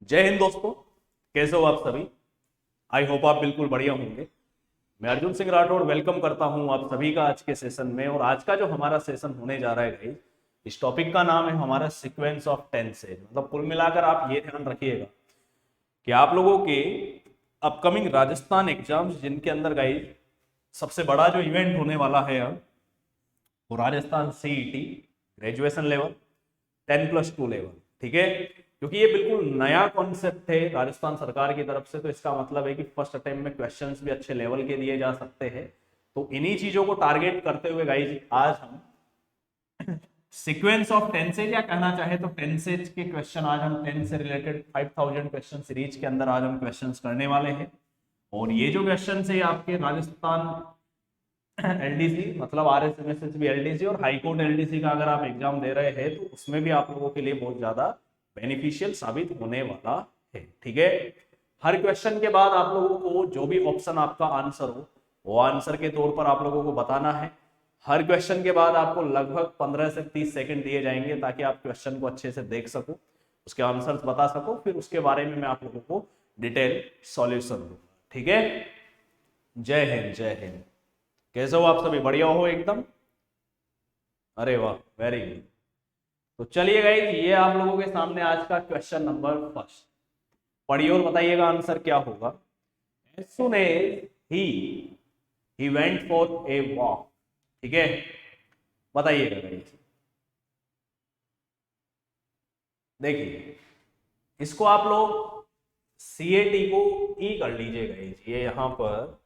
जय हिंद दोस्तों। कैसे हो आप सभी? आई होप आप बिल्कुल बढ़िया होंगे। मैं अर्जुन सिंह राठौड़ वेलकम करता हूं आप सभी का आज के सेशन में। और आज का जो हमारा सेशन होने जा रहा है गाइस, इस टॉपिक का नाम है हमारा सीक्वेंस ऑफ टेंसेज। मतलब कुल मिलाकर आप ये ध्यान रखिएगा कि आप लोगों के अपकमिंग राजस्थान एग्जाम्स जिनके अंदर गाइस सबसे बड़ा जो इवेंट होने वाला है अब, वो Rajasthan CET graduation level 10+2 level. ठीक है, क्योंकि ये बिल्कुल नया कॉन्सेप्ट है राजस्थान सरकार की तरफ से, तो इसका मतलब है कि फर्स्ट अटेम्प्ट में क्वेश्चंस भी अच्छे लेवल के दिए जा सकते हैं। तो इन्हीं चीजों को टारगेट करते हुए गाइज आज हम सीक्वेंस ऑफ टेंसेज, या कहना चाहे तो टेंसेज के क्वेश्चन आज हम 10 से रिलेटेड 5000 क्वेश्चन सीरीज के अंदर आज हम क्वेश्चन करने वाले हैं। और ये जो क्वेश्चन है आपके राजस्थान एलडीसी मतलब आरएसएमएसएसबी एलडीसी और हाईकोर्ट एलडीसी का अगर आप एग्जाम दे रहे हैं तो उसमें भी आप लोगों के लिए बहुत ज्यादा बेनिफिशियल साबित होने वाला है। ठीक है, हर क्वेश्चन के बाद आप लोगों को जो भी ऑप्शन आपका आंसर हो वो आंसर के तौर पर आप लोगों को बताना है। हर क्वेश्चन के बाद आपको लगभग 15 से 30 सेकंड दिए जाएंगे ताकि आप क्वेश्चन को अच्छे से देख सको, उसके आंसर्स बता सको, फिर उसके बारे में मैं आप लोगों को डिटेल सॉल्यूशन दूंगा। ठीक है, जय हिंद जय हिंद। कैसे हो आप सभी? बढ़िया हो एकदम? अरे वाह, वेरी गुड। तो चलिए गाइस, ये आप लोगों के सामने आज का क्वेश्चन नंबर फर्स्ट। पढ़िए और बताइएगा आंसर क्या होगा। As soon as he went for a walk. ठीक है, बताइएगा गाइस। देखिए, इसको आप लोग सीएटी को ई कर लीजिए गाइस। ये यहां पर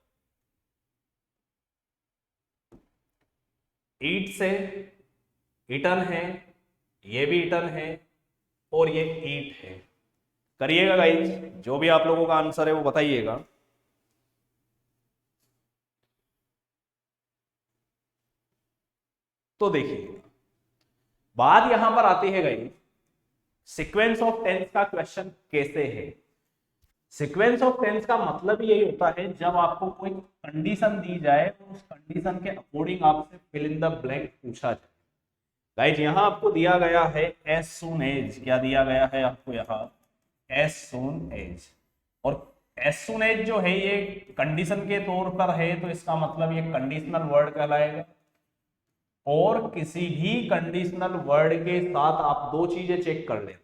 ईट से ईटन है, ये भी ईटन है और ये ईट है। करिएगा गाइज, जो भी आप लोगों का आंसर है वो बताइएगा। तो देखिए, बात यहां पर आती है गाइज, सीक्वेंस ऑफ टेंस का क्वेश्चन कैसे है। सीक्वेंस ऑफ टेंस का मतलब यही होता है जब आपको कोई कंडीशन दी जाए तो उस कंडीशन के अकॉर्डिंग आपसे फिल इन द ब्लैंक पूछा जाए। गाइज यहां आपको दिया गया है एज सून एज। क्या दिया गया है आपको यहाँ? As soon as. और एज सून एज जो है ये कंडीशन के तौर पर है, तो इसका मतलब ये कंडीशनल वर्ड कहलाएगा। और किसी भी कंडीशनल वर्ड के साथ आप दो चीजें चेक कर लेना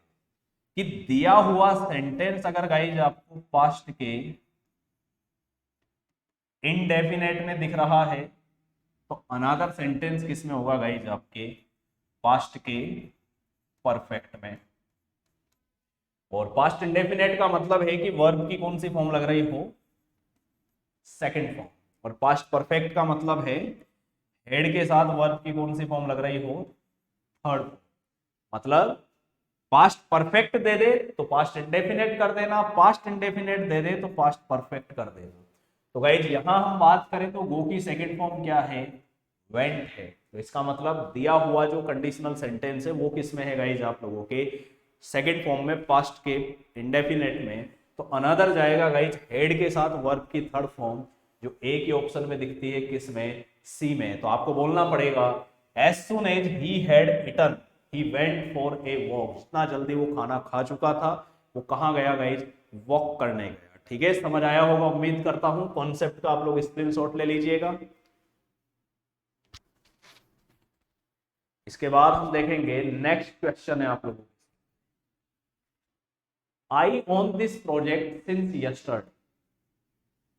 कि दिया हुआ सेंटेंस अगर गाइज आपको पास्ट के इनडेफिनेट में दिख रहा है तो अनदर सेंटेंस किस में होगा गाइज? आपके पास्ट के परफेक्ट में। और पास्ट इंडेफिनेट का मतलब है कि वर्ब की कौन सी फॉर्म लग रही हो? Second form. और पास्ट परफेक्ट का मतलब है हेड के साथ वर्ब की कौन सी फॉर्म लग रही हो? थर्ड। मतलब पास्ट परफेक्ट दे दे तो पास्ट इंडेफिनेट कर देना, पास्ट इंडेफिनेट दे दे तो पास्ट परफेक्ट कर देना। तो गाइज यहां हम बात करें तो गो की सेकंड फॉर्म क्या है? वेंट है। तो इसका मतलब दिया हुआ जो कंडीशनल सेंटेंस है वो किस में है गाइज? आप लोगों के सेकंड फॉर्म में, पास्ट के इंडेफिनेट में। तो अनदर जाएगा गाइज हेड के साथ वर्ब की थर्ड फॉर्म, जो एक ही ऑप्शन में दिखती है, किस में? सी में। तो आपको बोलना पड़ेगा as soon as he had eaten he went for a walk. जितना जल्दी वो खाना खा चुका था वो कहाँ गया गाइज? वॉक करने गया। ठीक है, समझ आया होगा उम्मीद करता हूं। कॉन्सेप्ट का आप लोग स्क्रीनशॉट ले लीजिएगा। इसके बाद हम देखेंगे नेक्स्ट क्वेश्चन है आप लोगों को। I on this project since yesterday.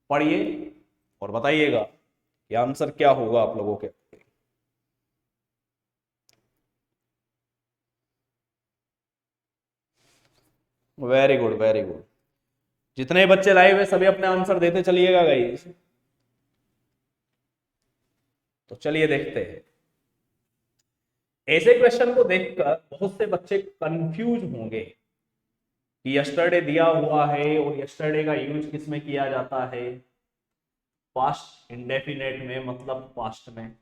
पढ़िए और बताइएगा कि आंसर क्या होगा आप लोगों के। Very good very good. जितने बच्चे लाइव है सभी अपने आंसर देते चलिएगा गाइस। तो चलिए देखते हैं। ऐसे क्वेश्चन को देखकर बहुत से बच्चे कंफ्यूज होंगे कि यस्टरडे दिया हुआ है और यस्टरडे का यूज किस में किया जाता है? पास्ट इंडेफिनेट में, मतलब पास्ट में।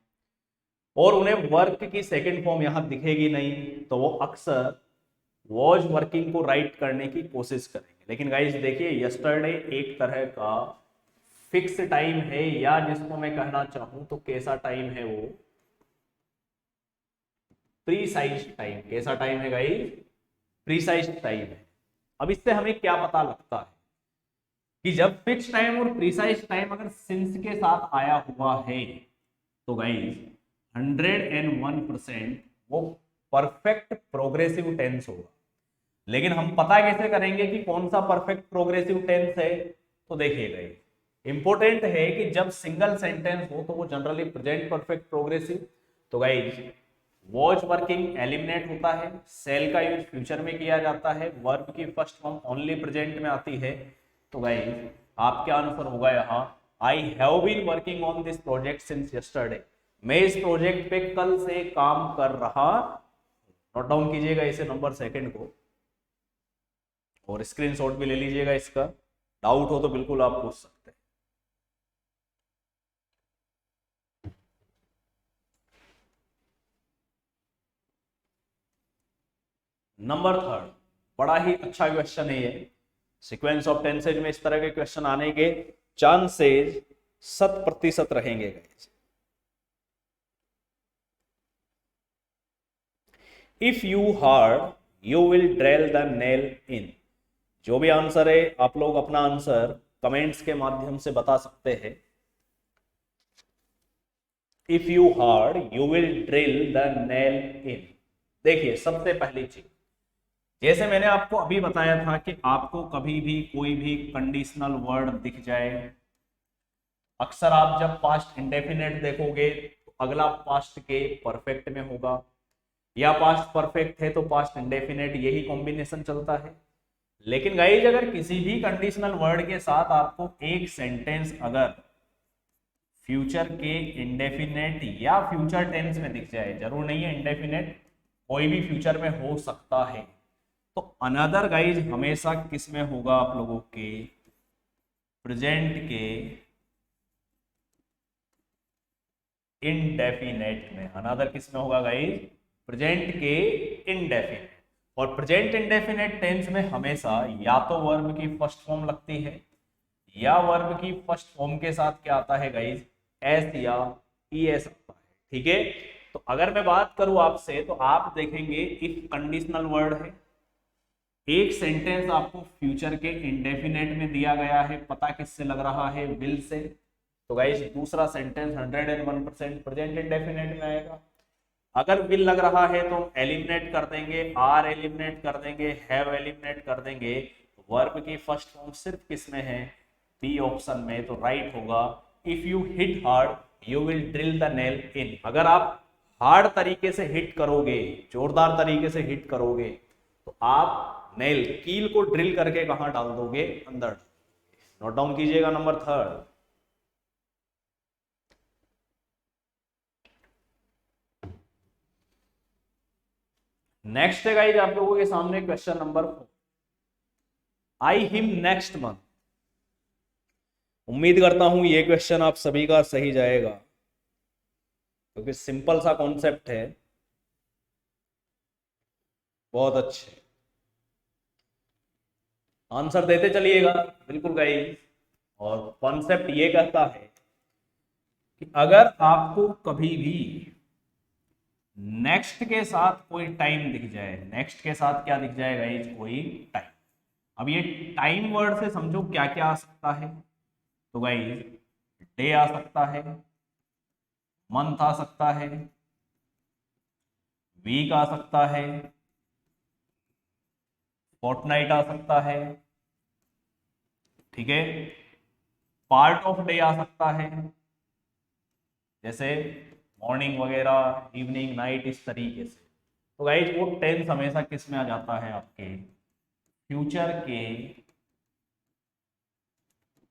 और उन्हें वर्क की सेकंड फॉर्म यहां दिखेगी नहीं, तो वो अक्सर वॉज वर्किंग को राइट करने की कोशिश करेंगे। लेकिन गाइस देखिए, यस्टरडे एक तरह का फिक्स टाइम है, या जिसको मैं कहना चाहूं तो कैसा टाइम है वो? Precise time. कैसा टाइम है गाइस? प्रीसाइज टाइम है। अब इससे हमें क्या पता लगता है कि जब फिक्स टाइम और प्रिसाइज टाइम अगर सिंस के साथ आया हुआ है तो गाइस 101% वो परफेक्ट प्रोग्रेसिव टेंस होगा। लेकिन हम पता कैसे करेंगे कि कौन सा परफेक्ट प्रोग्रेसिव टेंस है? तो देखिएगा, इंपॉर्टेंट है कि जब सिंगल सेंटेंस हो तो वो जनरली प्रेजेंट परफेक्ट प्रोग्रेसिव। तो गाइस वॉच वर्किंग एलिमिनेट होता है, सेल का यूज फ्यूचर में किया जाता है, वर्ब की फर्स्ट फॉर्म ओनली प्रेजेंट में आती है। तो गाइस आपका आंसर होगा यहाँ I have been working on this project since yesterday. मैं इस प्रोजेक्ट पे कल से काम कर रहा। नोट डाउन कीजिएगा इसे नंबर सेकंड को और स्क्रीनशॉट भी ले लीजिएगा इसका। डाउट हो तो बिल्कुल आप पूछ सकते हैं। नंबर थर्ड बड़ा ही अच्छा क्वेश्चन है ये। सीक्वेंस ऑफ टेंसेज में इस तरह के क्वेश्चन आने के चांसेस 100% रहेंगे guys. If you hard you will drill the nail in. जो भी आंसर है आप लोग अपना आंसर कमेंट्स के माध्यम से बता सकते हैं। If you hard you will drill the nail in. देखिए सबसे पहली चीज, जैसे मैंने आपको अभी बताया था कि आपको कभी भी कोई भी कंडीशनल वर्ड दिख जाए, अक्सर आप जब पास्ट इंडेफिनेट देखोगे तो अगला पास्ट के परफेक्ट में होगा, या पास्ट परफेक्ट है तो पास्ट इंडेफिनेट, यही कॉम्बिनेशन चलता है। लेकिन गाइज अगर किसी भी कंडीशनल वर्ड के साथ आपको एक सेंटेंस अगर फ्यूचर के इंडेफिनेट या फ्यूचर टेंस में दिख जाए, जरूर नहीं है इंडेफिनेट, कोई भी फ्यूचर में हो सकता है, तो अनदर गाइज हमेशा किस में होगा? आप लोगों के प्रेजेंट के इनडेफिनेट में। अनदर किस में होगा गाइज? प्रेजेंट के इनडेफिनेट। और प्रेजेंट इंडेफिनेट टेंस में हमेशा या तो वर्ब की फर्स्ट फॉर्म लगती है या वर्ब की फर्स्ट फॉर्म के साथ क्या आता है गाइज? एस या ईएस आता है। ठीक है, तो अगर मैं बात करूं आपसे तो आप देखेंगे इफ कंडीशनल वर्ड है, एक सेंटेंस आपको फ्यूचर के इंडेफिनेट में दिया गया है, पता किससे लग रहा है? Will say. तो गाइस दूसरा सेंटेंस 101% प्रेजेंट इंडेफिनेट में आएगा। अगर विल लग रहा है तो एलिमिनेट कर देंगे, आर एलिमिनेट कर देंगे, हैव एलिमिनेट कर देंगे। वर्ब की फर्स्ट फॉर्म सिर्फ किस में है? बी ऑप्शन में। तो राइट होगा if you hit hard you will drill the nail in. अगर आप हार्ड तरीके से हिट करोगे, जोरदार तरीके से हिट करोगे, तो आप नेल कील को ड्रिल करके कहां डाल दोगे? अंदर। नोट डाउन कीजिएगा नंबर थर्ड। नेक्स्ट है गाइज आप लोगों के सामने क्वेश्चन नंबर 4। आई हिम नेक्स्ट मंथ। उम्मीद करता हूं ये क्वेश्चन आप सभी का सही जाएगा क्योंकि सिंपल सा कॉन्सेप्ट है। बहुत अच्छे आंसर देते चलिएगा बिल्कुल गाइज। और कॉन्सेप्ट ये कहता है कि अगर आपको कभी भी नेक्स्ट के साथ कोई टाइम दिख जाए, नेक्स्ट के साथ क्या दिख जाए गाइज? कोई टाइम। अब ये टाइम वर्ड से समझो क्या क्या आ सकता है। तो गाइज डे आ सकता है, मंथ आ सकता है, वीक आ सकता है, फोर्टनाइट आ सकता है, ठीक है, पार्ट ऑफ डे आ सकता है, जैसे मॉर्निंग वगैरह, इवनिंग, नाइट, इस तरीके से। तो गाइज वो टेंस हमेशा किस में आ जाता है? आपके फ्यूचर के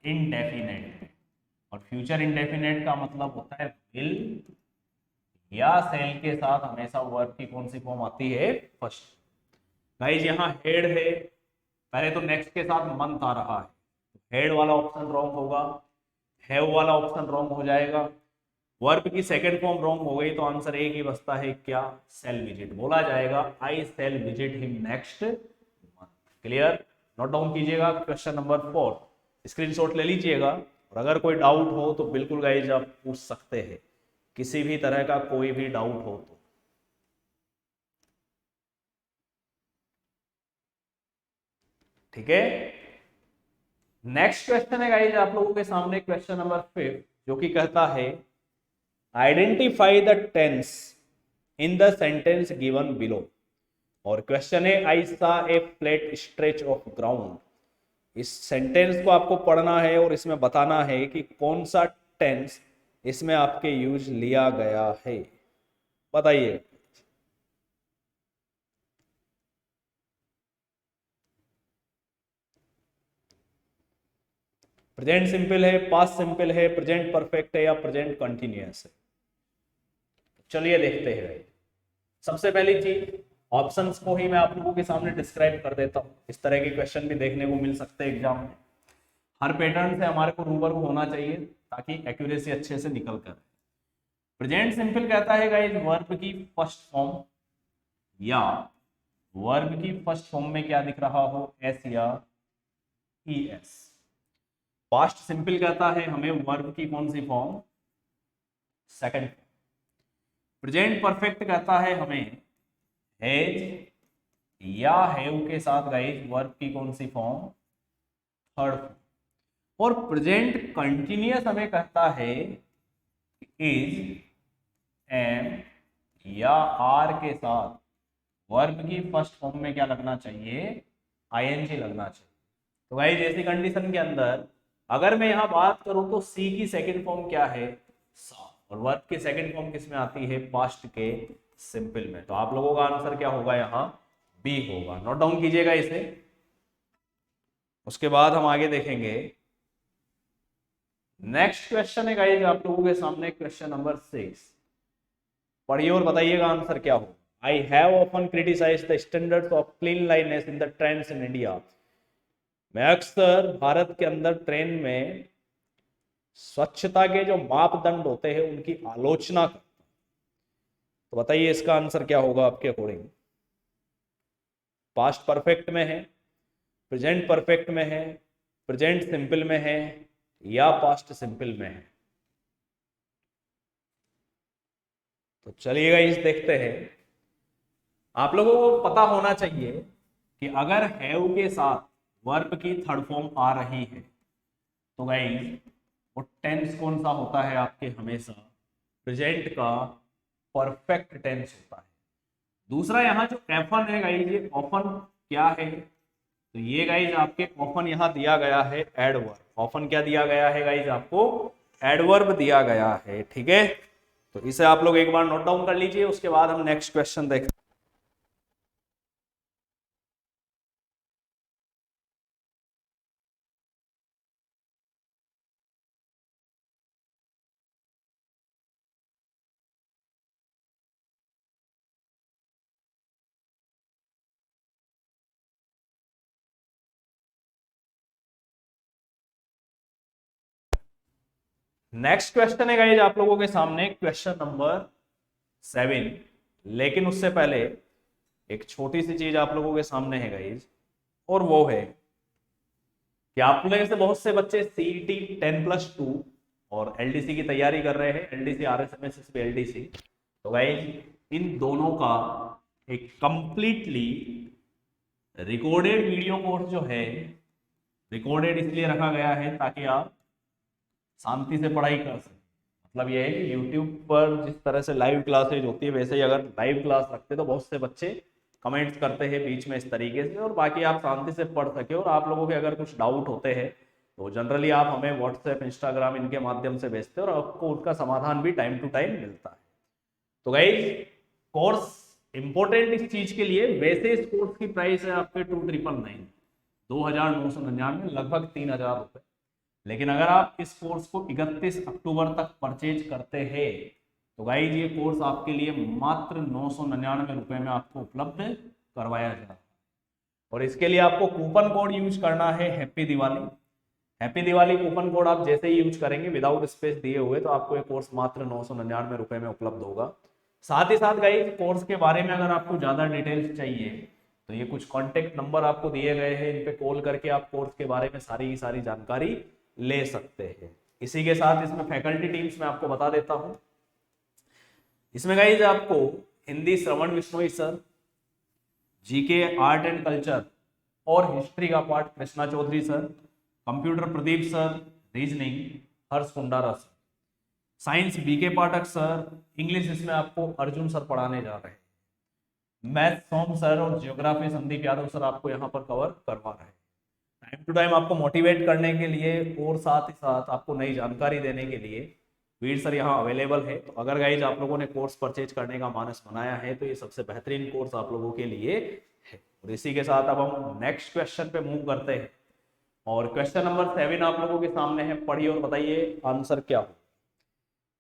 इनडेफिनेट। और फ्यूचर इंडेफिनेट का मतलब होता है विल या सेल के साथ हमेशा वर्ब की कौन सी फॉर्म आती है? फर्स्ट। गाइज यहाँ हेड है, पहले तो नेक्स्ट के साथ मंथ आ रहा है, हेड वाला ऑप्शन रॉन्ग होगा, हैव वाला ऑप्शन रॉन्ग हो जाएगा, वर्ब की सेकंड फॉर्म रॉन्ग हो गई, तो आंसर एक ही बचता है क्या? Shall visit. बोला जाएगा I shall visit him next month. Clear? Note down कीजिएगा क्वेश्चन नंबर 4, स्क्रीनशॉट ले लीजिएगा। और अगर कोई डाउट हो तो बिल्कुल गाइज आप पूछ सकते हैं, किसी भी तरह का कोई भी डाउट हो तो। ठीक है। नेक्स्ट क्वेश्चन है गाइस आप लोगों के सामने क्वेश्चन नंबर 5, जो कि कहता है identify the tense in the sentence given below. और क्वेश्चन है I saw a flat stretch of ground. इस सेंटेंस को आपको पढ़ना है और इसमें बताना है कि कौन सा टेंस इसमें आपके यूज लिया गया है, बताइए। प्रेजेंट सिंपल है, पास्ट सिंपल है, प्रेजेंट परफेक्ट है या प्रेजेंट कंटिन्यूअस है? चलिए देखते हैं। सबसे पहली चीज ऑप्शंस को ही मैं आप लोगों के सामने डिस्क्राइब कर देता हूं। इस तरह के क्वेश्चन भी देखने को मिल सकते हैं एग्जाम में। हर पैटर्न से हमारे को रूबरू होना चाहिए ताकि एक्यूरेसी अच्छे से निकल कर। प्रेजेंट सिंपल कहता है गाइस वर्ब की फर्स्ट फॉर्म या वर्ब की फर्स्ट फॉर्म में क्या दिख रहा हो, एस या ई एस। पास्ट सिंपल कहता है हमें वर्ब की कौन सी फॉर्म, सेकंड। प्रेजेंट परफेक्ट कहता है हमें हैज या हैव के साथ गाइस वर्ब की कौन सी फॉर्म, थर्ड। और प्रेजेंट कंटिन्यूअस हमें कहता है इज, एम या आर के साथ वर्ब की फर्स्ट फॉर्म में क्या लगना चाहिए, आईएनजी लगना चाहिए। तो गाइस ऐसी कंडीशन के अंदर अगर मैं यहां बात करूं तो सी की सेकंड फॉर्म क्या है, सा, और वर्ब की सेकंड फॉर्म किस में आती है, पास्ट के सिंपल में। तो आप लोगों का आंसर क्या होगा, यहां बी होगा। नोट डाउन कीजिएगा इसे। उसके बाद हम आगे देखेंगे। नेक्स्ट क्वेश्चन है गाइस आप लोगों के सामने क्वेश्चन नंबर 6। पढ़िए और बताइएगा आंसर क्या हो। I have often criticised the standards of cleanliness in the trains in India. मैं अक्सर भारत के अंदर ट्रेन में स्वच्छता के जो मापदंड होते हैं उनकी आलोचना करता हूं। तो बताइए इसका आंसर क्या होगा आपके अकॉर्डिंग। पास्ट परफेक्ट में है, प्रेजेंट परफेक्ट में है, प्रेजेंट सिंपल में है या पास्ट सिंपल में है? तो चलिएगा इस देखते हैं। आप लोगों को पता होना चाहिए कि अगर हैव के साथ वर्ब की थर्ड फॉर्म आ रही है तो गाइस वो टेंस कौन सा होता है आपके, हमेशा प्रेजेंट का परफेक्ट टेंस होता है। दूसरा यहाँ जो एफन है गाइस, ये ऑफन क्या है, तो ये गाइस आपके ऑफन यहाँ दिया गया है एडवर्ब। ऑफन क्या दिया गया है गाइस आपको, एडवर्ब दिया गया है, ठीक है। तो इसे आप लोग एक बार नोट डाउन कर लीजिए। उसके बाद हम नेक्स्ट क्वेश्चन देखते हैं। नेक्स्ट क्वेश्चन है गाइस आप लोगों के सामने क्वेश्चन नंबर 7। लेकिन उससे पहले एक छोटी सी चीज आप लोगों के सामने है गाइस, और वो है कि आप में से बहुत से बच्चे सीईटी 10+2 और एलडीसी की तैयारी कर रहे हैं, एलडीसी आरएसएमएसएसबी एलडीसी। तो गाइस इन दोनों का एक कंप्लीटली रिकॉर्डेड वीडियो कोर्स जो है, रिकॉर्डेड इसलिए रखा गया है ताकि आप शांति से पढ़ाई कर सकें। मतलब यह है कि यूट्यूब पर जिस तरह से लाइव क्लासेज होती है वैसे ही अगर लाइव क्लास रखते तो बहुत से बच्चे कमेंट्स करते हैं बीच में इस तरीके से, और बाकी आप शांति से पढ़ सके। और आप लोगों के अगर कुछ डाउट होते हैं तो जनरली आप हमें व्हाट्सएप, इंस्टाग्राम इनके माध्यम से भेजते हैं और आपको उनका समाधान भी टाइम टू टाइम मिलता है। तो गाइस कोर्स इंपॉर्टेंट इस चीज के लिए, वैसे इस कोर्स की प्राइस है आपके 2999, 2999, लगभग 3000 रुपए। लेकिन अगर आप इस कोर्स को 31 अक्टूबर तक परचेज करते हैं तो गाइज ये कोर्स आपके लिए मात्र 999 रुपए में आपको उपलब्ध करवाया जाए। और इसके लिए आपको कूपन कोड यूज करना है happy Diwali. Happy Diwali coupon code आप जैसे ही यूज करेंगे विदाउट स्पेस दिए हुए, तो आपको ये कोर्स मात्र 999 रुपए में उपलब्ध होगा। साथ ही साथ गाइज कोर्स के बारे में अगर आपको ज्यादा डिटेल्स चाहिए तो ये कुछ कॉन्टेक्ट नंबर आपको दिए गए हैं, इन पे कॉल करके आप कोर्स के बारे में सारी की सारी जानकारी ले सकते हैं। इसी के साथ इसमें फैकल्टी टीम्स में आपको बता देता हूं। इसमें गाइज आपको Hindi Shravan Bishnoi sir, G K art and culture और हिस्ट्री का part Krishna Chaudhary sir, computer Pradeep sir, reasoning Harsh Kundara sir, science B K Pathak sir, English इसमें आपको अर्जुन सर पढ़ाने जा रहे हैं, मैथ सोम सर और ज्योग्राफी संदीप यादव सर आपको यहाँ पर कवर करवा रहे हैं। टाइम टू टाइम आपको मोटिवेट करने के लिए और साथ ही साथ आपको नई जानकारी देने के लिए वीर सर यहाँ अवेलेबल है। तो अगर गाइज आप लोगों ने कोर्स परचेज करने का मानस बनाया है तो ये सबसे बेहतरीन कोर्स आप लोगों के लिए है। और इसी के साथ अब हम नेक्स्ट क्वेश्चन पे मूव करते हैं और क्वेश्चन नंबर 7 आप लोगों के सामने है, पढ़िए और बताइए आंसर क्या हो।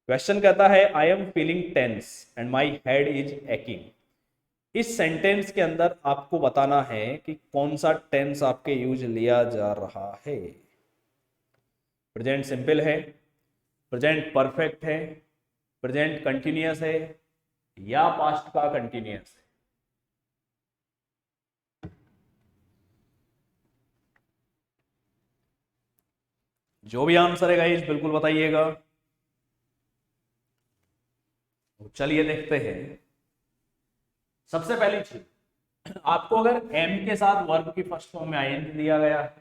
क्वेश्चन कहता है I am feeling tense and my head is aching. इस सेंटेंस के अंदर आपको बताना है कि कौन सा टेंस आपके यूज लिया जा रहा है। प्रेजेंट सिंपल है, प्रेजेंट परफेक्ट है, प्रेजेंट कंटिन्यूअस है या पास्ट का कंटिन्यूअस है। जो भी आंसर है गाइस बिल्कुल बताइएगा। चलिए देखते हैं। सबसे पहली चीज, आपको अगर एम के साथ वर्ब की फर्स्ट फॉर्म में आईएनजी दिया गया है,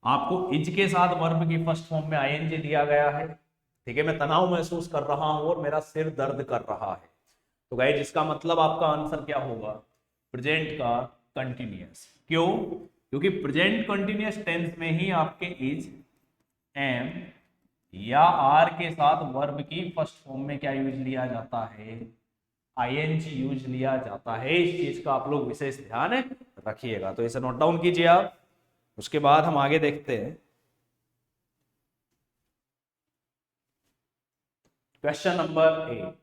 आपको इज के साथ वर्ब की फर्स्ट फॉर्म में आईएनजी दिया गया है, ठीक है, मैं तनाव महसूस कर रहा हूं और मेरा सिर दर्द कर रहा है, तो गाइस इसका मतलब आपका आंसर क्या होगा, प्रेजेंट का कंटिन्यूअस। क्यों? क्योंकि प्रेजेंट कंटिन्यूअस टेंस में ही आपके इज, एम या आर के साथ वर्ब की फर्स्ट फॉर्म में क्या यूज लिया जाता है, आईएनजी यूज लिया जाता है। इस चीज का आप लोग विशेष ध्यान रखिएगा, तो इसे नोट डाउन कीजिए आप। उसके बाद हम आगे देखते हैं। Question number 8,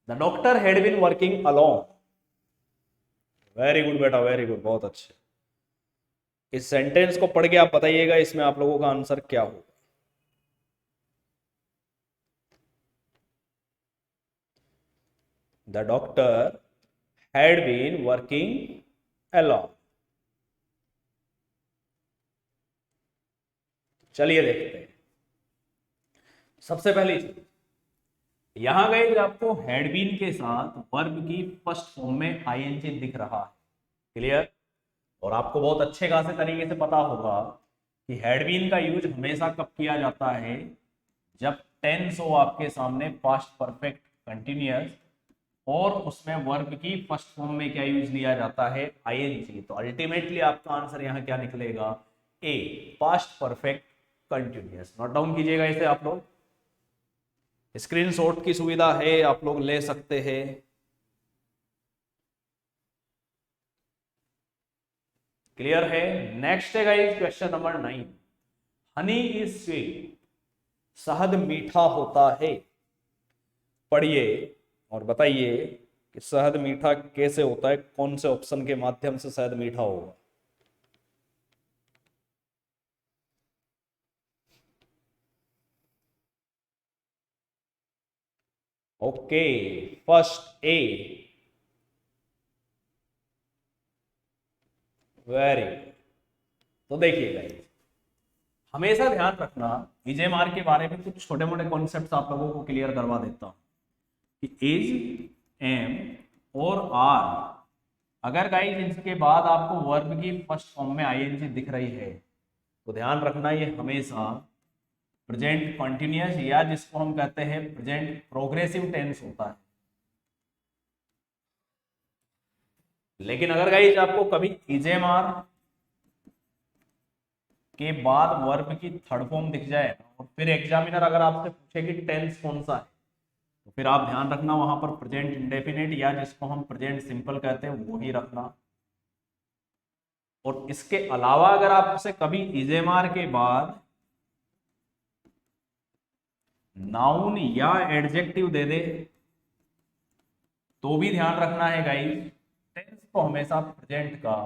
the doctor had been working alone. Very good बेटा, वेरी गुड, बहुत अच्छे। इस सेंटेंस को पढ़ के आप बताइएगा इसमें आप लोगों का आंसर क्या होगा। The doctor had been working alone. चलिए देखते हैं। सबसे पहली चीज, यहां गए आपको हैड बीन के साथ वर्ब की फर्स्ट फॉर्म में आईएनजी दिख रहा है, क्लियर। और आपको बहुत अच्छे खासे तरीके से पता होगा कि हैड बीन का यूज हमेशा कब किया जाता है, जब टेंस हो आपके सामने पास्ट परफेक्ट कंटिन्यूअस और उसमें वर्ब की फर्स्ट फॉर्म में क्या यूज लिया जाता है, आईएनजी। तो अल्टीमेटली आपका आंसर यहां क्या निकलेगा, A, past perfect continuous. Note down कीजिएगा इसे आप लोग, स्क्रीनशॉट की सुविधा है, आप लोग ले सकते हैं। क्लियर है। नेक्स्ट है guys question number 9, honey is sweet. शहद मीठा होता है। पढ़िए और बताइए कि शहद मीठा कैसे होता है, कौन से ऑप्शन के माध्यम से शहद मीठा होगा। Okay, first A, very good. तो देखिएगा, हमेशा ध्यान रखना, ईजेएमआर के बारे में कुछ छोटे मोटे कॉन्सेप्ट्स आप लोगों को क्लियर करवा देता हूं कि इज, एम और आर, अगर गाइस इसके बाद आपको वर्ब की फर्स्ट फॉर्म में आईएनजी दिख रही है तो ध्यान रखना ये हमेशा प्रेजेंट कंटिन्यूअस या जिसको हम कहते हैं प्रेजेंट प्रोग्रेसिव टेंस होता है। लेकिन अगर गाइस आपको कभी ईजेएमआर के बाद वर्ब की थर्ड फॉर्म दिख जाए और फिर एग्जामिनर अगर आपसे पूछे कि टेंस कौन सा है, तो फिर आप ध्यान रखना वहां पर प्रेजेंट इंडेफिनिट या जिसको हम प्रेजेंट सिंपल कहते हैं वो ही रखना। और इसके अलावा अगर आपसे कभी ईजेएमआर के बाद नाउन या एडजेक्टिव दे दे तो भी ध्यान रखना है गाइस, टेंस को हमेशा प्रेजेंट का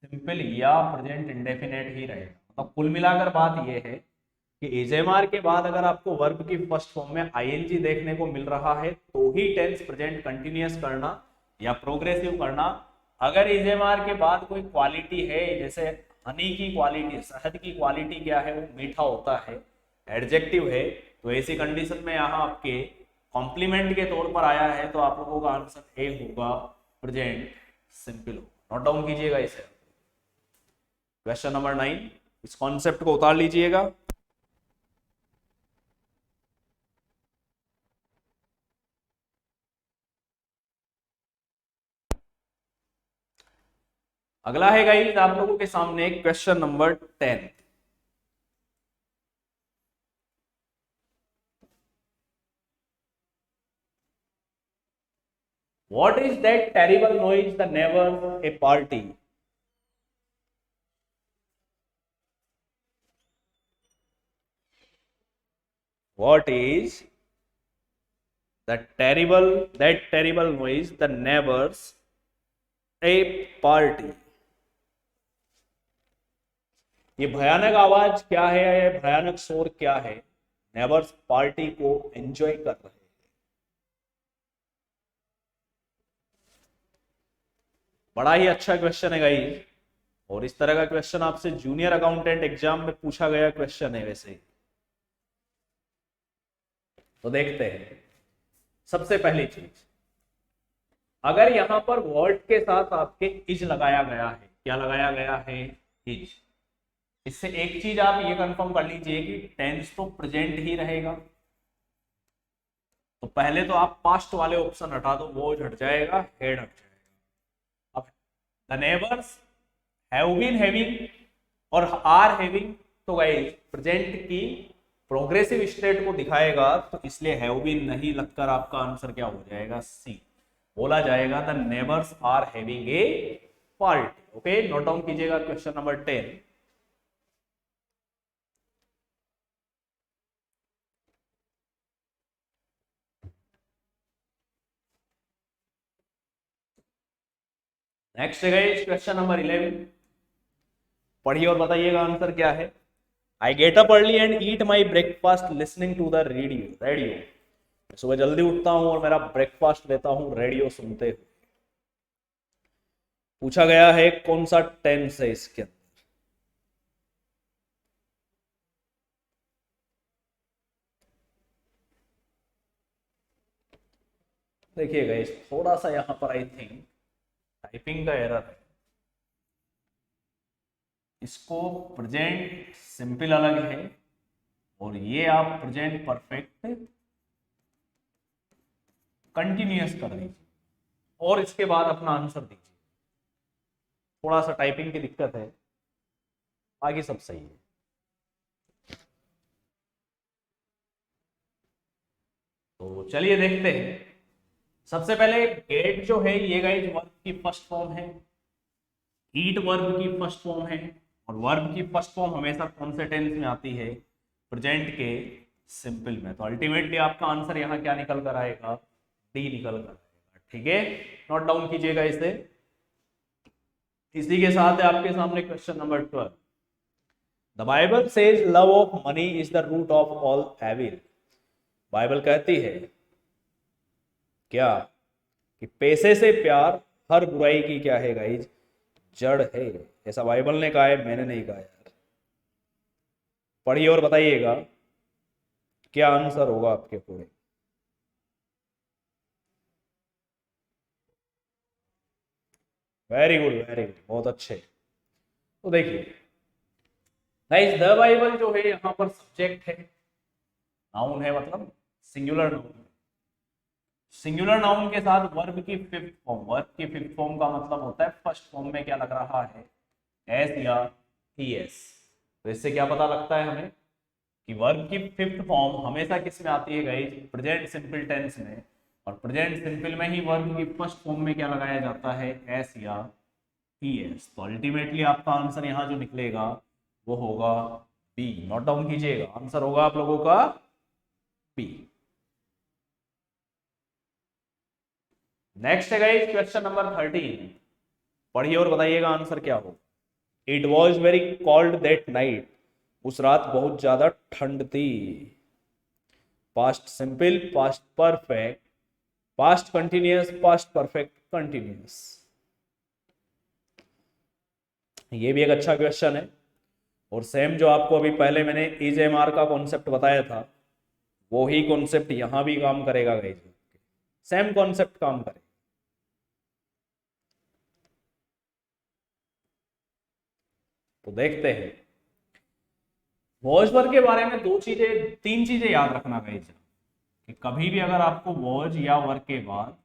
सिंपल या प्रेजेंट इंडेफिनिट ही रहेगा। तो कुल मिलाकर बात यह है कि ईजेएमआर के बाद अगर आपको वर्ब की फर्स्ट फॉर्म में आईएनजी देखने को मिल रहा है तो ही टेंस प्रेजेंट कंटिन्यूअस करना या प्रोग्रेसिव करना। अगर ईजेएमआर के बाद कोई क्वालिटी है, जैसे हनी की क्वालिटी, शहद की क्वालिटी क्या है, वो मीठा होता है, एडजेक्टिव है, तो ऐसी कंडीशन में यहाँ आपके कॉम्प्लीमेंट के तौर पर आया है, तो आप लोगों का आंसर ए होगा, प्रेजेंट सिंपल हो। नोट डाउन कीजिएगा इसे। क्वेश्चन नंबर 9, इस कॉन्सेप्ट को उतार लीजिएगा। अगला है गाइस आप लोगों के सामने question number 10। What is that terrible noise the neighbors a party? What is that terrible noise the neighbors a party? ये भयानक आवाज क्या है, ये भयानक शोर क्या है? नेबर्स पार्टी को एंजॉय कर रहे हैं। बड़ा ही अच्छा क्वेश्चन है गाइस, और इस तरह का क्वेश्चन आपसे जूनियर अकाउंटेंट एग्जाम में पूछा गया क्वेश्चन है वैसे। तो देखते हैं। सबसे पहली चीज, अगर यहां पर वर्ड के साथ आपके इज लगाया गया है, क्या लगाया गया है? इज। इससे एक चीज आप ये कंफर्म कर लीजिए कि टेंस तो प्रेजेंट ही रहेगा। तो पहले तो आप पास्ट वाले ऑप्शन हटा दो, वो हट जाएगा, हेड हट जाएगा। अब the neighbours have been having और आर हैविंग, तो गाइस प्रेजेंट की प्रोग्रेसिव स्टेट को दिखाएगा, तो इसलिए हैव बीन नहीं लगकर आपका आंसर क्या हो जाएगा? सी। बोला जाएगा the neighbours are having a party. Okay, note down कीजिएगा क्वेश्चन नंबर 10। नेक्स्ट है क्वेश्चन नंबर 11। पढ़िए और बताइएगा आंसर क्या है। I get up early and eat my breakfast listening to the radio. Radio, सुबह जल्दी उठता हूं और मेरा ब्रेकफास्ट लेता हूं रेडियो सुनते हुए। पूछा गया है कौन सा टेंस है इसके अंदर। देखिएगा इस थोड़ा सा यहां पर आई थिंक टाइपिंग का एरर है। इसको प्रेजेंट सिंपल अलग है और ये आप प्रेजेंट परफेक्ट कंटिन्यूअस कर दीजिए और इसके बाद अपना आंसर दीजिए। थोड़ा सा टाइपिंग की दिक्कत है, आगे सब सही है। तो चलिए देखते हैं। सबसे पहले गेट जो है ये गाइस वर्ब की फर्स्ट फॉर्म है, ईट वर्ब की फर्स्ट फॉर्म है, और वर्ब की फर्स्ट फॉर्म हमेशा कौन से टेंस में आती है? प्रेजेंट के सिंपल में। तो अल्टीमेटली आपका आंसर यहाँ क्या निकल कर आएगा? डी निकल कर आएगा। ठीक है, नोट डाउन कीजिएगा इसे। इसी के साथ है आपके सामने question number 12। The Bible says love of money is the root of all evil. Bible कहती है क्या कि पैसे से प्यार हर बुराई की क्या है गाइज? जड़ है। ऐसा बाइबल ने कहा है, मैंने नहीं कहा यार। पढ़िए और बताइएगा क्या आंसर होगा आपके पूरे। वेरी गुड, वेरी गुड, बहुत अच्छे। तो देखिए गाइस, द बाइबल जो है यहाँ पर सब्जेक्ट है, नाउन है, मतलब सिंगुलर नाउन। सिंगुलर नाउन के साथ वर्ब की फिफ्थ फॉर्म। वर्ब की फिफ्थ फॉर्म का मतलब होता है फर्स्ट फॉर्म में क्या लग रहा है? एस या ईएस। तो इससे क्या पता लगता है हमें कि वर्ब की फिफ्थ फॉर्म हमेशा किस में आती है गाइस? प्रेजेंट सिंपल टेंस में। और प्रेजेंट सिंपल में ही वर्ब की फर्स्ट फॉर्म में क्या लगाया जाता है? एस या ईएस। तो अल्टीमेटली आपका आंसर यहाँ जो निकलेगा वो होगा बी। नोट डाउन कीजिएगा, आंसर होगा आप लोगों का बी। नेक्स्ट है गाइस क्वेश्चन नंबर 13। पढ़िए और बताइएगा आंसर क्या हो। It was very called that night. उस रात बहुत ज्यादा ठंड थी। Past simple, past perfect, past continuous, past perfect continuous. ये भी एक अच्छा क्वेश्चन है और सेम जो आपको अभी पहले मैंने इज एम आर का कॉन्सेप्ट बताया था वो ही कॉन्सेप्ट यहां भी काम करेगा गाइस। सेम कॉन्सेप्ट काम करेगा। तो देखते हैं। वॉज वर्ब के बारे में तीन चीजें याद रखना गाइस, कि कभी भी अगर आपको वॉज या वर्ब के बाद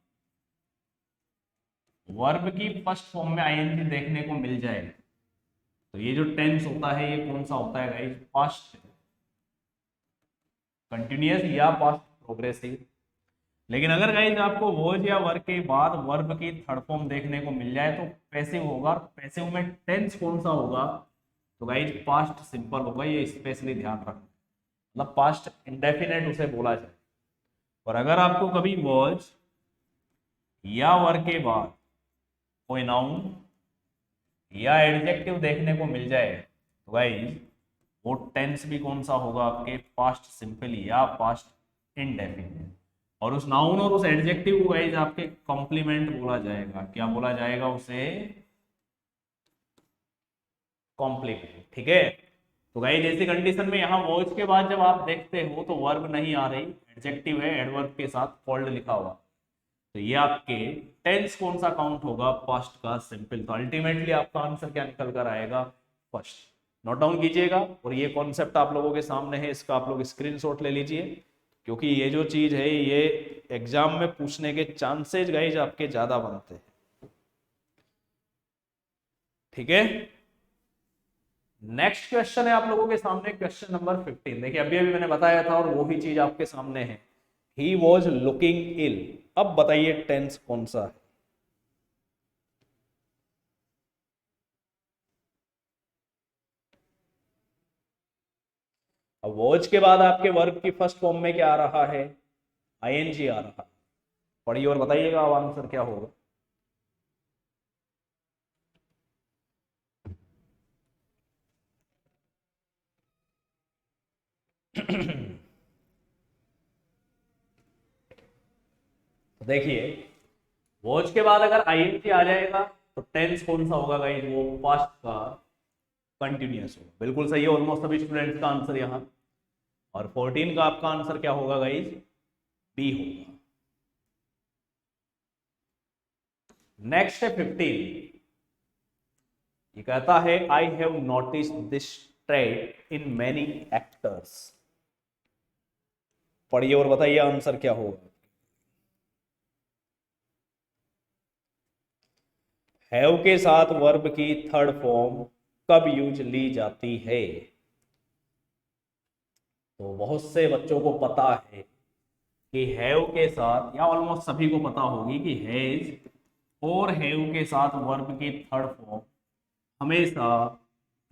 वर्ब की फर्स्ट फॉर्म में आईएनजी देखने को मिल जाए, तो ये जो टेंस होता है ये कौन सा होता है गाइस? पास्ट कंटिन्यूअस या पास्ट प्रोग्रेसिव। लेकिन अगर गाइस आपको वॉज या वर्ब के बाद वर्ब की थर्ड फॉर्म देखने को मिल जाए तो पैसिव होगा। पैसिव में टेंस कौन सा होगा? तो गाइस पास्ट सिंपल होगा, ये स्पेशली ध्यान रखना, मतलब पास्ट इंडेफिनेट उसे बोला जाए। और अगर आपको कभी वॉज या वर्ब के बाद कोई नाउन या एडजेक्टिव देखने को मिल जाए तो गाइस वो टेंस भी कौन सा होगा? आपके पास्ट सिंपल या पास्ट इंडेफिनिट। और उस नाउन और उस एडजेक्टिव को गाइस आपके कॉम्प्लीमेंट बोला जाएगा। क्या बोला जाएगा उसे? कॉम्प्लीमेंट। ठीक है। तो गाइस ऐसी कंडीशन में यहाँ वॉज के बाद जब आप देखते हो तो वर्ब नहीं आ रही, एडजेक्टिव है, एडवर्ब के साथ फोल्ड लिखा हुआ, तो ये आपके टेंस कौन सा काउंट होगा? पास्ट का सिंपल। तो अल्टीमेटली आपका आंसर क्या निकल कर आएगा? फर्स्ट। नोट डाउन कीजिएगा। और ये कॉन्सेप्ट आप लोगों के सामने है, इसका आप लोग स्क्रीनशॉट ले लीजिए, क्योंकि ये जो चीज है ये एग्जाम में पूछने के चांसेस गाइस आपके ज्यादा बनते हैं। ठीक है। नेक्स्ट क्वेश्चन है आप लोगों के सामने, क्वेश्चन नंबर 15। देखिए अभी अभी मैंने बताया था और वो ही चीज आपके सामने है। ही वॉज लुकिंग इल। अब बताइए टेंस कौन सा है? अब वॉज के बाद आपके वर्ब की फर्स्ट फॉर्म में क्या आ रहा है? आईएनजी आ रहा है। पढ़िए और बताइएगा अब आंसर क्या होगा। तो देखिए वॉच के बाद अगर आईएनजी आ जाएगा तो टेंस कौन सा होगा गाइस? वो पास्ट का कंटिन्यूअस होगा। बिल्कुल सही है ऑलमोस्ट सभी स्टूडेंट्स का आंसर यहाँ। और 14 का आपका आंसर क्या होगा गाइस? बी होगा। नेक्स्ट है 15। ये कहता है I have notice this trade in many actors. पढ़िए और बताइए आंसर क्या होगा। हैव के साथ वर्ब की थर्ड फॉर्म कब यूज ली जाती है? तो बहुत से बच्चों को पता है कि हैव के साथ, या ऑलमोस्ट सभी को पता होगी कि हैज और हैव के साथ वर्ब की थर्ड फॉर्म हमेशा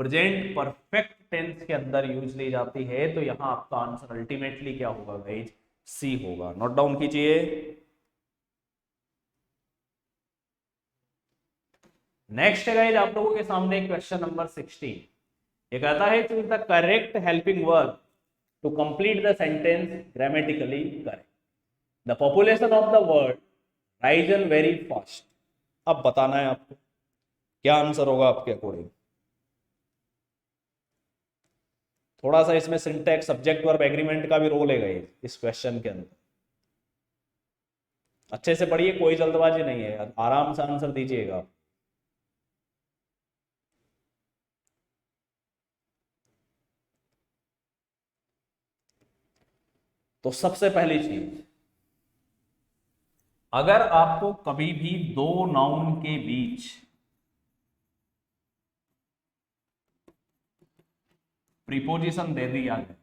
प्रेजेंट परफेक्ट टेंस के अंदर यूज ली जाती है। तो यहां आपका आंसर अल्टीमेटली क्या होगा गाइज? सी होगा। नोट डाउन कीजिए। नेक्स्ट है गाइज आप लोगों के सामने क्वेश्चन नंबर 16। ये कहता है choose the correct helping verb to complete the sentence grammatically correct. The population of the world risen very fast. अब बताना है आपको क्या आंसर होगा आपके अकॉर्डिंग। थोड़ा सा इसमें सिंटैक्स, सब्जेक्ट वर्ब एग्रीमेंट का भी रोल है गाइस इस क्वेश्चन के अंदर। अच्छे से पढ़िए, कोई जल्दबाजी नहीं है, आराम से आंसर दीजिएगा। तो सबसे पहली चीज, अगर आपको कभी भी दो नाउन के बीच प्रीपोजिशन दे दिया जाए,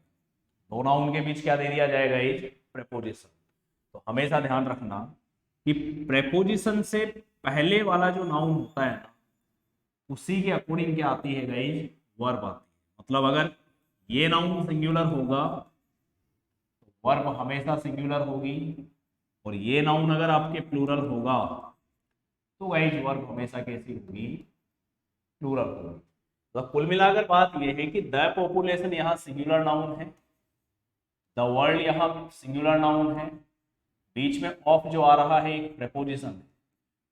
दो नाउन के बीच क्या दे दिया जाएगा? Is preposition. तो हमेशा ध्यान रखना कि प्रेपोजिशन से पहले वाला जो नाउन होता है ना, उसी के अकॉर्डिंग क्या आती है गाइज? वर्ब आती है। मतलब अगर ये नाउन सिंगुलर होगा तो वर्ब हमेशा सिंगुलर होगी, और ये नाउन अगर आपके प्लूरल होगा तो गाइज वर्ब हमेशा कैसी होगी? प्लूरल होगी। तो कुल मिलाकर बात यह है कि द पॉपुलेशन यहाँ सिंगुलर नाउन है, द वर्ल्ड यहाँ सिंगुलर नाउन है, बीच में ऑफ जो आ रहा है एक प्रेपोजिशन है।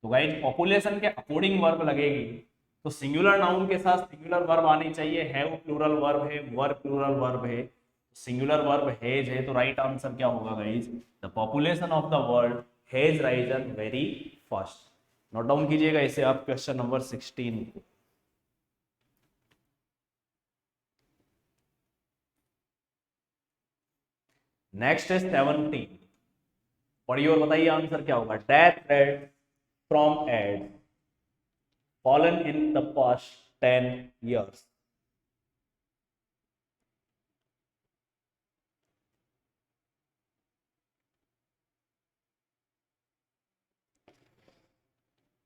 तो गाइज पॉपुलेशन के अकॉर्डिंग वर्ब लगेगी, तो सिंगुलर नाउन के साथ सिंगुलर वर्ब आनी चाहिए। हैव प्लूरल वर्ब है, वर्ब प्लूरल वर्ब है, सिंगुलर वर्ब हैज है। तो राइट आंसर क्या होगा guys? The population of the world has risen very fast. Note down कीजिएगा इसे आप क्वेश्चन नंबर 16 को। नेक्स्ट है 17, पढ़िए और बताइए आंसर क्या होगा। Death rate from add fallen in the past 10 years।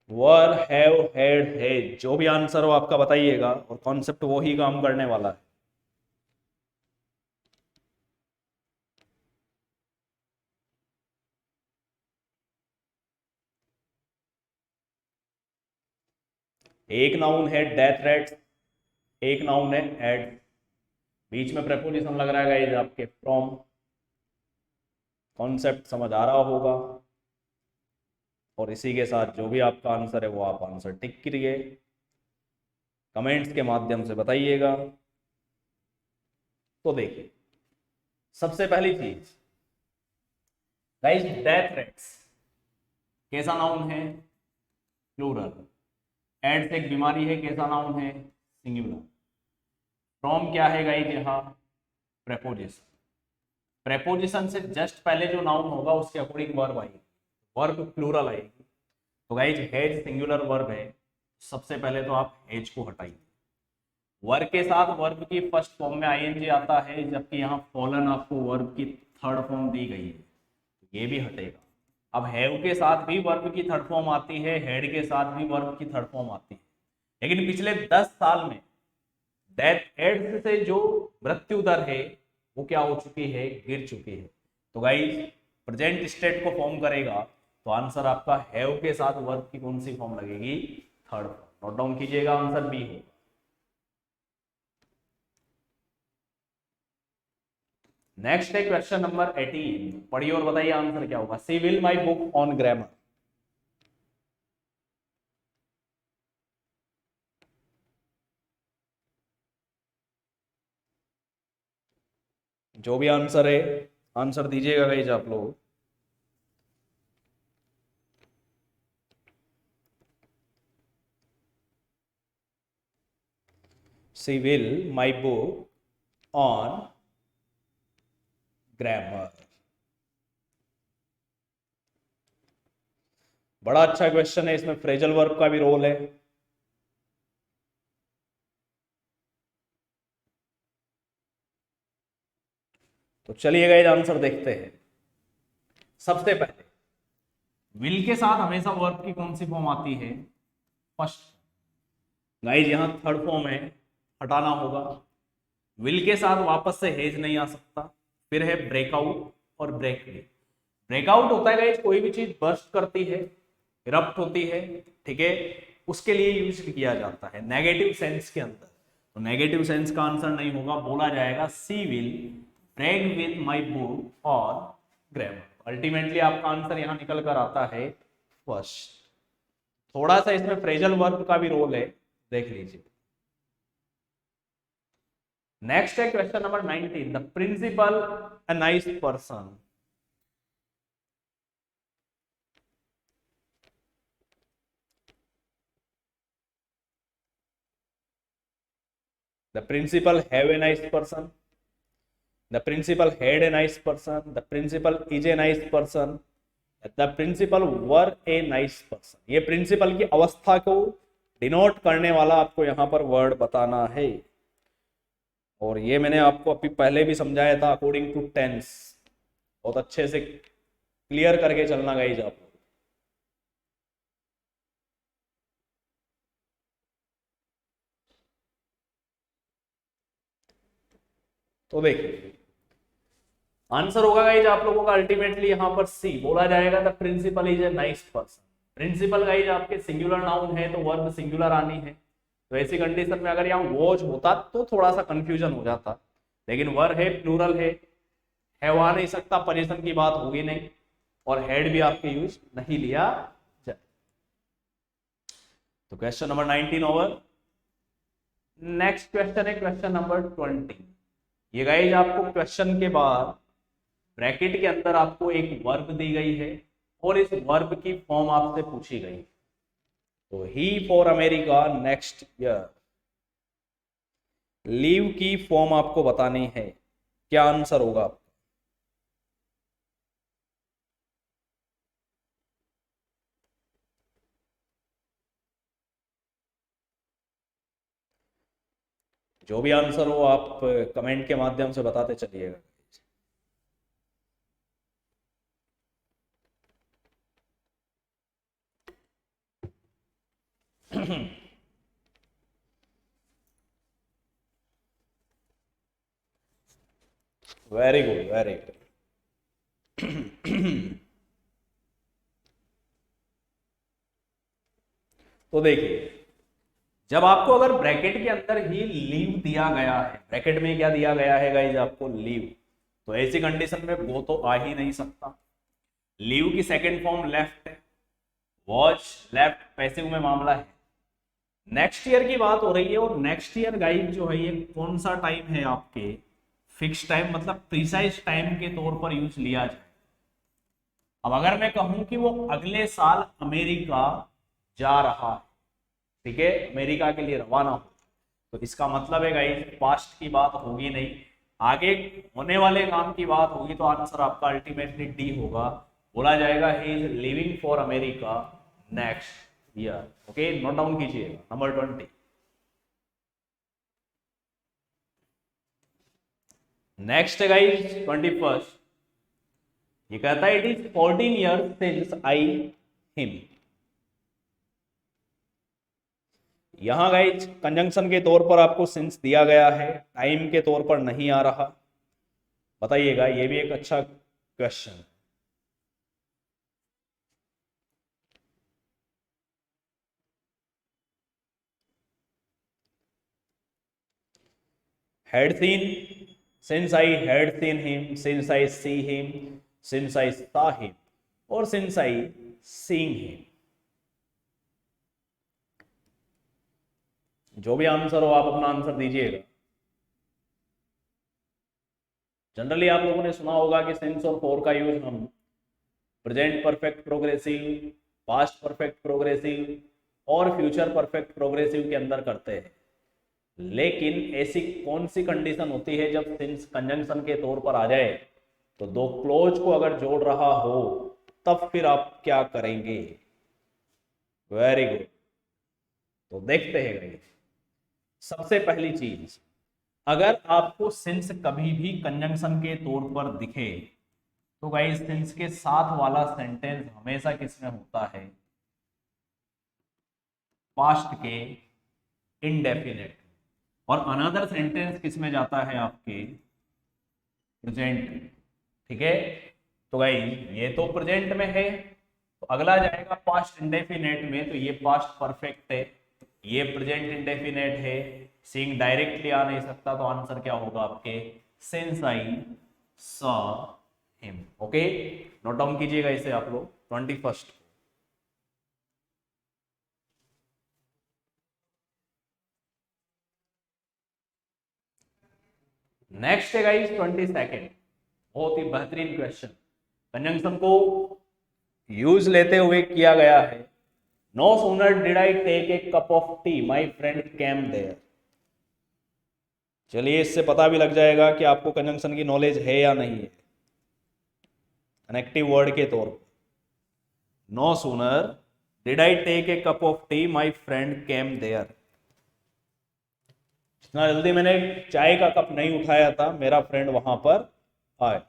Were have had has, जो भी आंसर हो आपका बताइएगा, और कॉन्सेप्ट वो ही काम करने वाला है। एक नाउन है डेथ रेट, एक नाउन है एड, बीच में प्रेपोजिशन लग रहा है गाइस आपके फ्रॉम। कॉन्सेप्ट समझ आ रहा होगा, और इसी के साथ जो भी आपका आंसर है वो आप आंसर टिक करिए, कमेंट्स के माध्यम से बताइएगा। तो देखिए सबसे पहली चीज गाइस, डेथ रेट्स कैसा नाउन है, प्लूरल। एड्स एक बीमारी है, कैसा नाउन है, सिंगुलर। फ्रॉम क्या है गाइस यहाँ, प्रेपोजिशन। प्रेपोजिशन से जस्ट पहले जो नाउन होगा उसके अकॉर्डिंग वर्ब आएगी, वर्ब प्लूरल आएगी। तो गाइस हैज सिंगुलर वर्ब है, सबसे पहले तो आप हैज को हटाइए। वर्ब के साथ वर्ब की फर्स्ट फॉर्म में आईएनजी आता है, जबकि यहाँ फॉलन आपको वर्ब की थर्ड फॉर्म दी गई है, ये भी हटेगा। अब हैव के साथ भी वर्ब की थर्ड फॉर्म आती है, हेड के साथ भी वर्ब की थर्ड फॉर्म आती है, लेकिन पिछले 10 साल में डेथ एड्स से जो मृत्यु दर है वो क्या हो चुकी है, गिर चुकी है। तो गाइस प्रेजेंट स्टेट को फॉर्म करेगा, तो आंसर आपका हैव के साथ वर्ब की कौन सी फॉर्म लगेगी, थर्ड फॉर्म। नोट डाउन कीजिएगा, आंसर बी होगा। नेक्स्ट है क्वेश्चन नंबर 18, पढ़िए और बताइए आंसर क्या होगा। She will my book on grammar. जो भी आंसर है आंसर दीजिएगा गाइस आप लोग। She will my book on grammar. बड़ा अच्छा क्वेश्चन है, इसमें फ्रेजल वर्ब का भी रोल है। तो चलिए गाइस आंसर देखते हैं। सबसे पहले विल के साथ हमेशा वर्ब की कौन सी फॉर्म आती है, फर्स्ट। गाइस यहां थर्ड फॉर्म है, हटाना होगा। विल के साथ वापस से हेज नहीं आ सकता। फिर है ब्रेकआउट और ब्रेक। ब्रेकआउट होता है गाइस कोई भी चीज बर्स्ट करती है, इरप्ट होती है, ठीक है, उसके लिए यूज किया जाता है नेगेटिव सेंस के अंदर। तो नेगेटिव सेंस का आंसर नहीं होगा, बोला जाएगा she will break with my book और ग्रामर। अल्टीमेटली आपका आंसर यहां निकल कर आता है फर्स्ट। थोड़ा सा इसमें फ्रेजल वर्ब का भी रोल है, देख लीजिए। नेक्स्ट है question number 19, the principal a nice person. The principal have a nice person. The principal had a nice person. The principal is a nice person. The principal were a nice person. ये principal की अवस्था को denote करने वाला आपको यहाँ पर word बताना है, और ये मैंने आपको अभी पहले भी समझाया था अकॉर्डिंग टू टेंस। बहुत अच्छे से क्लियर करके चलना गाइज आप। तो देखिए आंसर होगा गाइज आप लोगों का अल्टीमेटली यहाँ पर सी, बोला जाएगा the principal is a nice person. Principal guys आपके सिंगुलर नाउन है, तो वर्ब सिंगुलर आनी है। तो ऐसी कंडीशन में अगर यहाँ वॉज होता तो थोड़ा सा कंफ्यूजन हो जाता, लेकिन वर है, प्लूरल है वहां नहीं सकता, पोजीशन की बात होगी नहीं, और हेड भी आपके यूज नहीं लिया जाए। तो question number 19 over. Next question है क्वेश्चन नंबर 20। ये गाइज आपको क्वेश्चन के बाद ब्रैकेट के अंदर आपको एक वर्ब दी गई है, और इस वर्ब की फॉर्म आपसे पूछी गई। तो he for America next year. Leave की फॉर्म आपको बतानी है, क्या आंसर होगा आपका। जो भी आंसर हो आप कमेंट के माध्यम से बताते चलिएगा। Very good, very good. तो देखिए, जब आपको अगर ब्रैकेट के अंदर ही लीव दिया गया है, ब्रैकेट में क्या दिया गया है गाइज आपको, लीव, तो ऐसी कंडीशन में वो तो आ ही नहीं सकता। लीव की सेकंड फॉर्म लेफ्ट है, वॉच लेफ्ट पैसिव में मामला है। नेक्स्ट ईयर की बात हो रही है, और नेक्स्ट ईयर गाइज जो है ये कौन सा टाइम है आपके, फिक्स टाइम, मतलब प्रिसाइज टाइम के तौर पर यूज लिया जाए। अब अगर मैं कहूं कि वो अगले साल अमेरिका जा रहा है, ठीक है, अमेरिका के लिए रवाना हो, तो इसका मतलब है गाइस पास्ट की बात होगी नहीं, आगे होने वाले काम की बात होगी, तो आंसर आपका अल्टीमेटली डी होगा। बोला जाएगा he is living for America next year. Okay, note down कीजिएगा नंबर 20। नेक्स्ट है गाइस 21st, ये कहता है it is 14 years since I him. यहां गाइज कंजंक्शन के तौर पर आपको सिंस दिया गया है, टाइम के तौर पर नहीं आ रहा। बताइएगा, ये भी एक अच्छा question. had seen, since I had seen him, since I see him, since I saw him, और since I seeing him। जो भी आंसर हो आप अपना आंसर दीजिएगा। जनरली आप लोगों ने सुना होगा कि सिंस और फॉर का यूज हम present perfect progressive, past perfect progressive और फ्यूचर परफेक्ट प्रोग्रेसिव के अंदर करते हैं। लेकिन ऐसी कौन सी कंडीशन होती है जब सिंस कंजंक्शन के तौर पर आ जाए, तो दो क्लोज को अगर जोड़ रहा हो तब फिर आप क्या करेंगे? Very good. तो देखते हैं गाइस, सबसे पहली चीज, अगर आपको सिंस कभी भी कंजंक्शन के तौर पर दिखे, तो गाइस सिंस के साथ वाला सेंटेंस हमेशा किसमें होता है? पास्ट के इनडेफिनेट। और अनदर सेंटेंस किसमें जाता है? आपके प्रेजेंट। ठीक है, तो गाइस ये तो प्रेजेंट में है, तो अगला जाएगा पास्ट इंडेफिनेट में, तो ये पास्ट परफेक्ट है, ये प्रेजेंट इंडेफिनेट है, सीइंग डायरेक्टली आ नहीं सकता, तो आंसर क्या होगा आपके? Since I saw him. Okay, note down कीजिएगा इसे आप लोग 21st। नेक्स्ट है गाइस 22nd, बहुत ही बेहतरीन क्वेश्चन, कंजंक्शन को यूज लेते हुए किया गया है। No sooner did I take a cup of tea my friend came there. चलिए, इससे पता भी लग जाएगा कि आपको कंजंक्शन की नॉलेज है या नहीं है। कनेक्टिव वर्ड के तौर पर, no sooner did I take a cup of tea my friend came there. जितना जल्दी मैंने चाय का कप नहीं उठाया था, मेरा फ्रेंड वहां पर आए।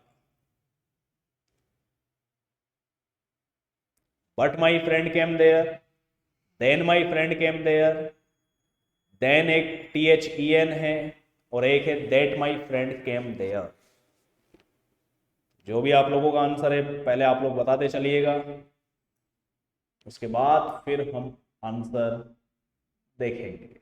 But my friend came there, then my friend came there, then एक THEN है और एक है that my friend came there. जो भी आप लोगों का आंसर है पहले आप लोग बताते चलिएगा, उसके बाद फिर हम आंसर देखेंगे।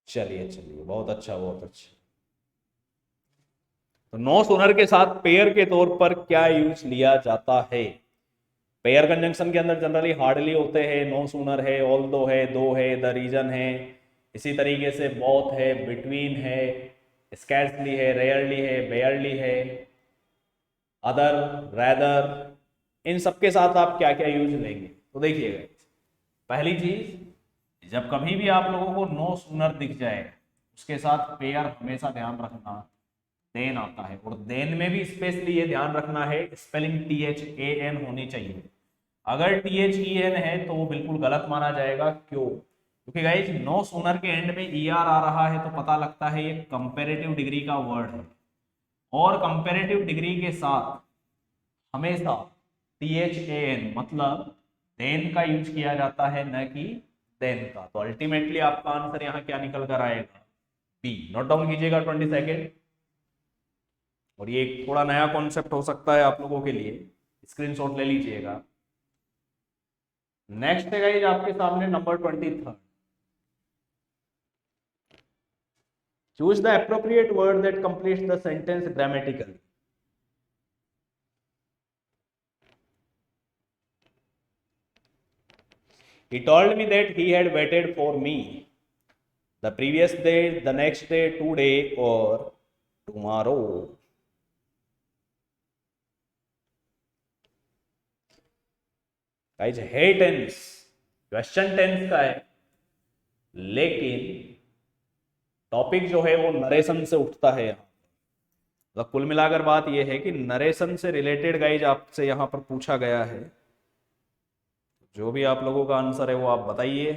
चलिए चलिए, बहुत अच्छा, बहुत अच्छा। तो नो सूनर के साथ पेयर के तौर पर क्या यूज लिया जाता है? पेयर कंजंक्शन के अंदर जनरली हार्डली होते हैं, नो सूनर है, ऑल दो है, दो है, द रीजन है, इसी तरीके से बोथ है, बिटवीन है, स्कैर्सली है, रेयरली है, बेयरली है, अदर, रैदर, इन सबके साथ आप क्या क्या यूज लेंगे? तो देखिएगा, पहली चीज, जब कभी भी आप लोगों को नो सूनर दिख जाए, उसके साथ पेयर हमेशा ध्यान रखना, देन आता है, और देन में भी स्पेशली ये ध्यान रखना है स्पेलिंग THAN होनी चाहिए। अगर THEN है तो वो बिल्कुल गलत माना जाएगा। क्यों? क्योंकि गाइस नो सूनर के एंड में ER आ रहा है तो पता लगता है ये कंपेरेटिव डिग्री का वर्ड है, और कंपेरेटिव डिग्री के साथ हमेशा THAN मतलब देन का यूज किया जाता है, न कि देन का। तो अल्टीमेटली आपका आंसर यहाँ क्या निकल कर आएगा? बी। नोट डाउन कीजिएगा 20 सेकेंड। और ये एक थोड़ा नया कॉन्सेप्ट हो सकता है आप लोगों के लिए, स्क्रीनशॉट ले लीजिएगा। नेक्स्ट है गाइस आपके सामने number 23। Choose the appropriate word that completes the sentence grammatically. He told me that he had waited for me the previous day, the next day, today or tomorrow. Guys है tense, question tense का है, लेकिन topic जो है वो narration से उठता है यहाँ। तो कुल मिलाकर बात यह है कि नरेशन से रिलेटेड गाइज आपसे यहाँ पर पूछा गया है। जो भी आप लोगों का आंसर है वो आप बताइए।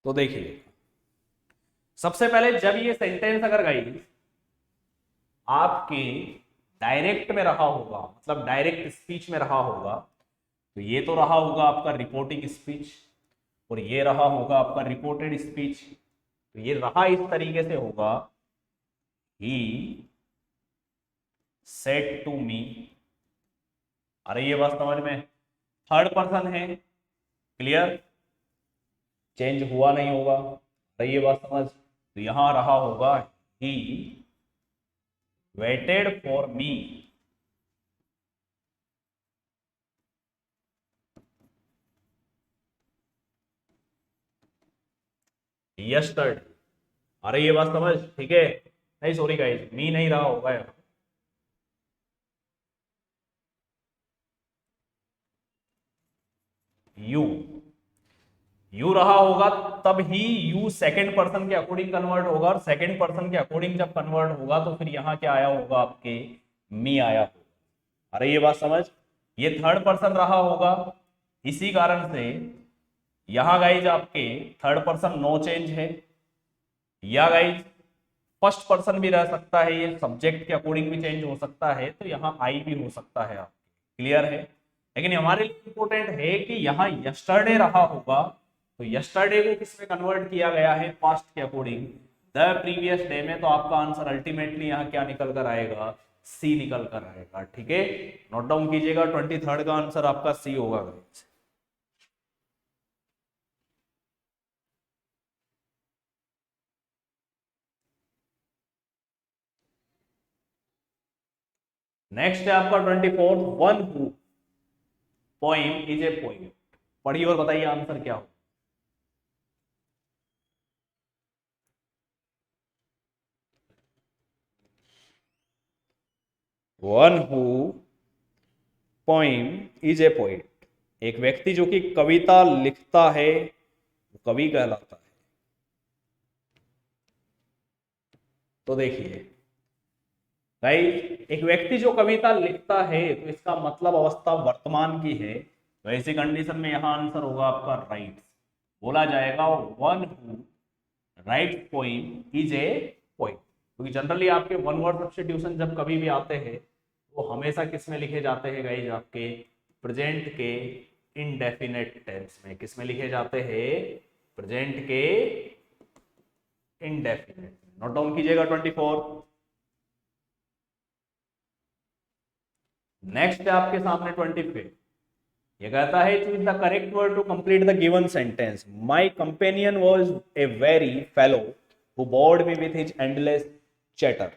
तो देखिए, सबसे पहले जब ये सेंटेंस अगर गाइज आपके डायरेक्ट में रहा होगा, मतलब डायरेक्ट स्पीच में रहा होगा, तो ये तो रहा होगा आपका रिपोर्टिंग स्पीच, और ये रहा होगा आपका रिपोर्टेड स्पीच। तो ये रहा इस तरीके से होगा, ही सेड टू मी। अरे ये बात समझ में, थर्ड पर्सन है, क्लियर, चेंज हुआ नहीं होगा। अरे ये बात समझ, तो यहां रहा होगा he waited for me. Yesterday. अरे ये बात समझ, ठीक है, नहीं सॉरी गाइस, मी नहीं रहा होगा यहाँ, यू। यू रहा होगा तब ही यू सेकंड पर्सन के अकॉर्डिंग कन्वर्ट होगा, और सेकंड पर्सन के अकॉर्डिंग जब कन्वर्ट होगा तो फिर यहाँ क्या आया होगा आपके, मी आया होगा। अरे ये बात समझ, ये थर्ड पर्सन रहा होगा, इसी कारण से यहां गाइज आपके थर्ड पर्सन नो चेंज है, या गाइज फर्स्ट पर्सन भी रह सकता है, ये सब्जेक्ट के अकॉर्डिंग भी चेंज हो सकता है, तो यहाँ आई भी हो सकता है आपके, क्लियर है। लेकिन हमारे लिए इंपॉर्टेंट है कि यहाँ यस्टरडे रहा होगा, तो यस्टरडे को किस में कन्वर्ट किया गया है, पास्ट के अकॉर्डिंग, द प्रीवियस डे में। तो आपका आंसर अल्टीमेटली यहाँ क्या निकल कर आएगा, सी निकल कर आएगा, ठीक है। नोट डाउन कीजिएगा 23 का आंसर आपका सी होगा। नेक्स्ट है आपका 24, one who poem is a poem. पढ़िए और बताइए आंसर क्या हो। One who poem is a poet, एक व्यक्ति जो कि कविता लिखता है वो कवि कहलाता है। तो देखिए भाई, एक व्यक्ति जो कविता लिखता है तो इसका मतलब अवस्था वर्तमान की है, तो ऐसी कंडीशन में यहां आंसर होगा आपका राइट। बोला जाएगा one who right poem is a poet, क्योंकि जनरली आपके वन वर्ड सब्स्टिट्यूशन जब कभी भी आते हैं वो हमेशा किस में लिखे जाते हैं गाइज, आपके प्रेजेंट के इनडेफिनेट टेंस में। किस में लिखे जाते हैं, प्रेजेंट के इनडेफिनेट। नोट डाउन कीजिएगा 24। नेक्स्ट है आपके सामने 25। ये कहता है choose the correct word to complete the given sentence. My companion was a very fellow who bored me with his endless chatter.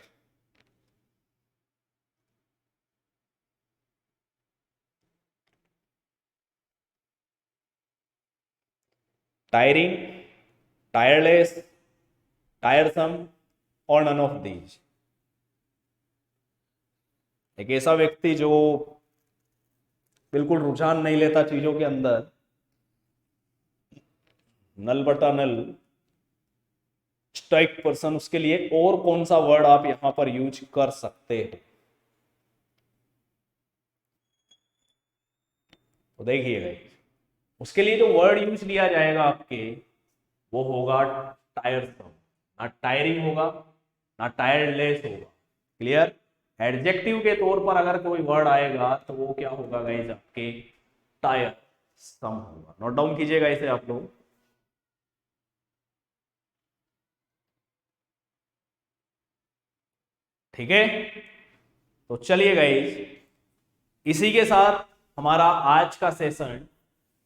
Tiring, tireless, tiresome और नन ऑफ दीज। एक ऐसा व्यक्ति जो बिल्कुल रुझान नहीं लेता चीजों के अंदर, नल बटा नल, स्ट्राइक पर्सन, उसके लिए और कौन सा वर्ड आप यहां पर यूज कर सकते हो? तो देखिएगा, उसके लिए जो वर्ड यूज लिया जाएगा आपके, वो होगा टायरसम। ना टायरिंग होगा, ना टायरलेस होगा। क्लियर? एडजेक्टिव के तौर पर अगर कोई वर्ड आएगा तो वो क्या होगा गाइस? आपके टायरसम होगा। नोट डाउन कीजिएगा इसे आप लोग। ठीक है, तो चलिए गाइस, इसी के साथ हमारा आज का सेशन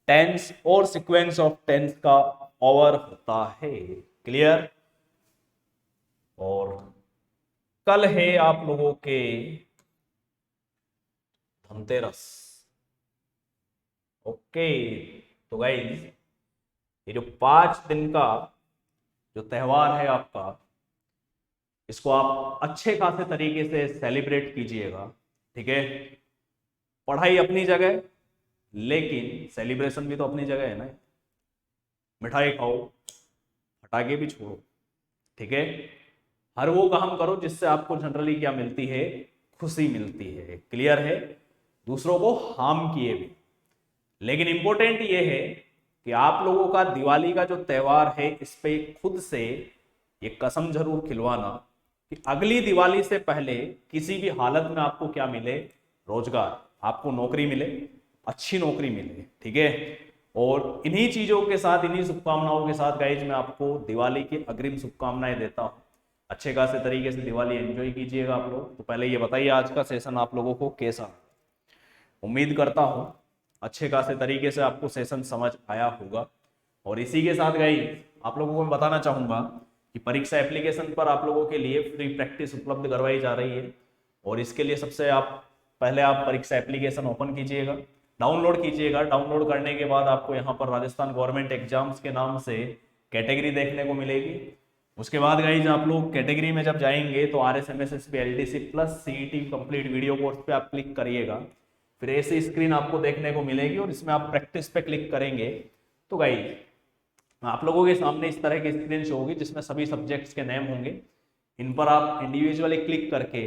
टेंस और सीक्वेंस ऑफ टेंस का ओवर होता है। क्लियर? और कल है आप लोगों के धनतेरस। ओके, तो गाइस, ये जो 5 दिन का जो त्योहार है आपका, इसको आप अच्छे खासे तरीके से सेलिब्रेट कीजिएगा। ठीक है? पढ़ाई अपनी जगह, लेकिन सेलिब्रेशन भी तो अपनी जगह है ना। मिठाई खाओ, पटाखे भी छोड़ो। ठीक है? हर वो काम करो जिससे आपको जनरली क्या मिलती है? खुशी मिलती है। क्लियर है? दूसरों को हार्म किए भी। लेकिन इंपॉर्टेंट ये है कि आप लोगों का दिवाली का जो त्योहार है, इस पे खुद से ये कसम जरूर खिलवाना कि अगली दिवाली से पहले किसी भी हालत में आपको क्या मिले? रोजगार, आपको नौकरी मिले, अच्छी नौकरी मिले। ठीक है? और इन्हीं चीजों के साथ, इन्हीं शुभकामनाओं के साथ गाइज, मैं आपको दिवाली की अग्रिम शुभकामनाएं देता हूं। अच्छे खासे तरीके से दिवाली एंजॉय कीजिएगा आप लोग। तो पहले ये बताइए, आज का सेशन आप लोगों को कैसा? उम्मीद करता हूं अच्छे खासे तरीके से आपको सेशन समझ आया होगा। और इसी के साथ गाइज, आप लोगों को मैं बताना चाहूंगा कि परीक्षा एप्लीकेशन पर आप लोगों के लिए फ्री प्रैक्टिस उपलब्ध करवाई जा रही है। और इसके लिए सबसे पहले आप परीक्षा एप्लीकेशन ओपन कीजिएगा, डाउनलोड कीजिएगा। डाउनलोड करने के बाद आपको यहाँ पर राजस्थान गवर्नमेंट एग्जाम्स के नाम से कैटेगरी देखने को मिलेगी। उसके बाद गाइज, आप लोग कैटेगरी में जब जाएंगे तो RSMSSB LDC plus CET complete video course पे आप क्लिक करिएगा। फिर ऐसी स्क्रीन आपको देखने को मिलेगी और इसमें आप प्रैक्टिस पे क्लिक करेंगे तो गाइज, आप लोगों के सामने इस तरह की स्क्रीन शो होगी जिसमें सभी सब्जेक्ट्स के नेम होंगे। इन पर आप इंडिविजुअली क्लिक करके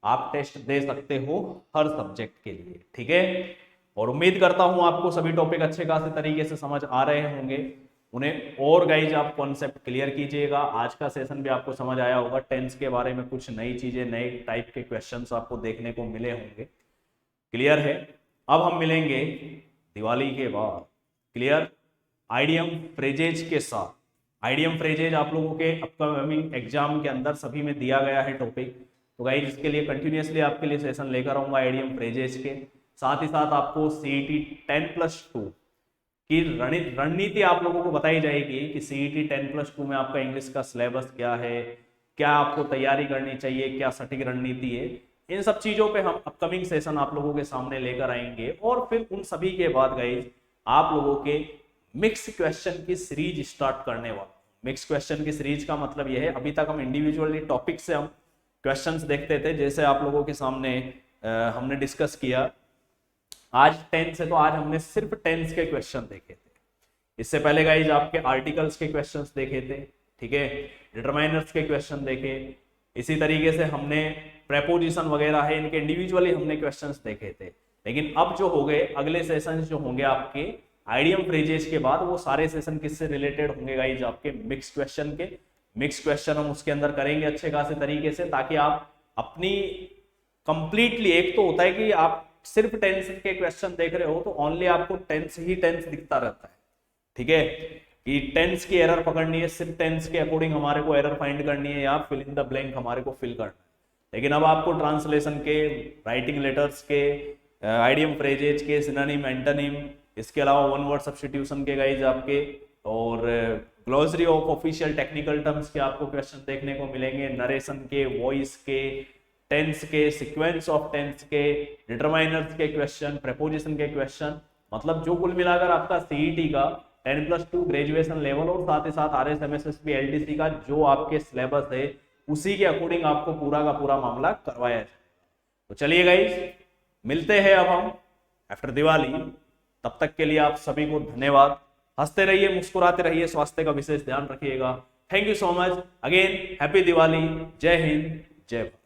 आप टेस्ट दे सकते हो हर सब्जेक्ट के लिए। ठीक है? और उम्मीद करता हूं आपको सभी टॉपिक अच्छे खासे तरीके से समझ आ रहे होंगे। उन्हें और गाइज आप कॉन्सेप्ट क्लियर कीजिएगा। आज का सेशन भी आपको समझ आया होगा। टेंस के बारे में कुछ नई चीजें, नए टाइप के क्वेश्चंस आपको देखने को मिले होंगे। क्लियर है? अब हम मिलेंगे दिवाली के बाद। क्लियर? आइडियम फ्रेजेज के साथ। आइडियम फ्रेजेज आप लोगों के अपकमिंग एग्जाम के अंदर सभी में दिया गया है टॉपिक। तो गाइज, इसके लिए कंटिन्यूसली आपके लिए सेशन लेकर आऊंगा आइडियम फ्रेजेज के साथ ही साथ आपको CET 10+2 की रणनीति आप लोगों को बताई जाएगी कि CET 10+2 में आपका इंग्लिश का सिलेबस क्या है, क्या आपको तैयारी करनी चाहिए, क्या सटीक रणनीति है। इन सब चीजों पे हम अपकमिंग सेशन आप लोगों के सामने लेकर आएंगे। और फिर उन सभी के बाद गाइज, आप लोगों के मिक्स क्वेश्चन की सीरीज स्टार्ट करने वाला। मिक्स क्वेश्चन की सीरीज का मतलब यह है, अभी तक हम इंडिविजुअली टॉपिक से हम क्वेश्चंस देखते थे, जैसे आप लोगों के सामने हमने डिस्कस किया आज टेंस है, तो आज हमने सिर्फ टेंस के क्वेश्चन देखे थे। इससे पहले गाइज आपके आर्टिकल्स के क्वेश्चंस देखे थे। ठीक है? डिटरमाइनर्स के क्वेश्चन देखे। इसी तरीके से हमने प्रेपोजिशन वगैरह है, इनके इंडिविजुअली हमने क्वेश्चंस देखे थे। लेकिन अब जो हो गए अगले सेशन जो होंगे आपके आइडियम फ्रेजेस के बाद, वो सारे सेशन किससे रिलेटेड होंगे गाइज? आपके मिक्स क्वेश्चन के। मिक्स क्वेश्चन हम उसके अंदर करेंगे अच्छे खासे तरीके से, ताकि आप अपनी कंप्लीटली, एक तो होता है कि आप सिर्फ टेंस के क्वेश्चन देख रहे हो तो ओनली आपको टेंस ही टेंस दिखता रहता है। ठीक है? कि टेंस की एरर पकड़नी है, सिर्फ टेंस के अकॉर्डिंग हमारे को एरर फाइंड करनी है या फिल इन द ब्लैंक हमारे को फिल करना है। लेकिन अब आपको ट्रांसलेशन के, राइटिंग लेटर्स के, आइडियम फ्रेजेज के, सिनोनिम, एंटोनिम, इसके अलावा वन वर्ड सब्स्टिट्यूशन के गाइज आपके, और glossary of official technical terms के आपको क्वेश्चन देखने को मिलेंगे। नरेशन के, वॉइस के, टेंस के, सीक्वेंस ऑफ टेंस के, डिटरमाइनर्स के क्वेश्चन, प्रेपोजिशन के क्वेश्चन। मतलब जो कुल मिलाकर आपका CET का 10+2 ग्रेजुएशन लेवल और साथ ही साथ RSMSSB LDC का जो आपके सिलेबस है, उसी के अकॉर्डिंग आपको पूरा का पूरा मामला करवाया जाए। तो चलिए गाइज, मिलते हैं अब हम आफ्टर दिवाली। तब तक के लिए आप सभी को धन्यवाद। हंसते रहिए, मुस्कुराते रहिए, स्वास्थ्य का विशेष ध्यान रखिएगा। Thank you so much again. Happy Diwali. जय हिंद, जय भारत।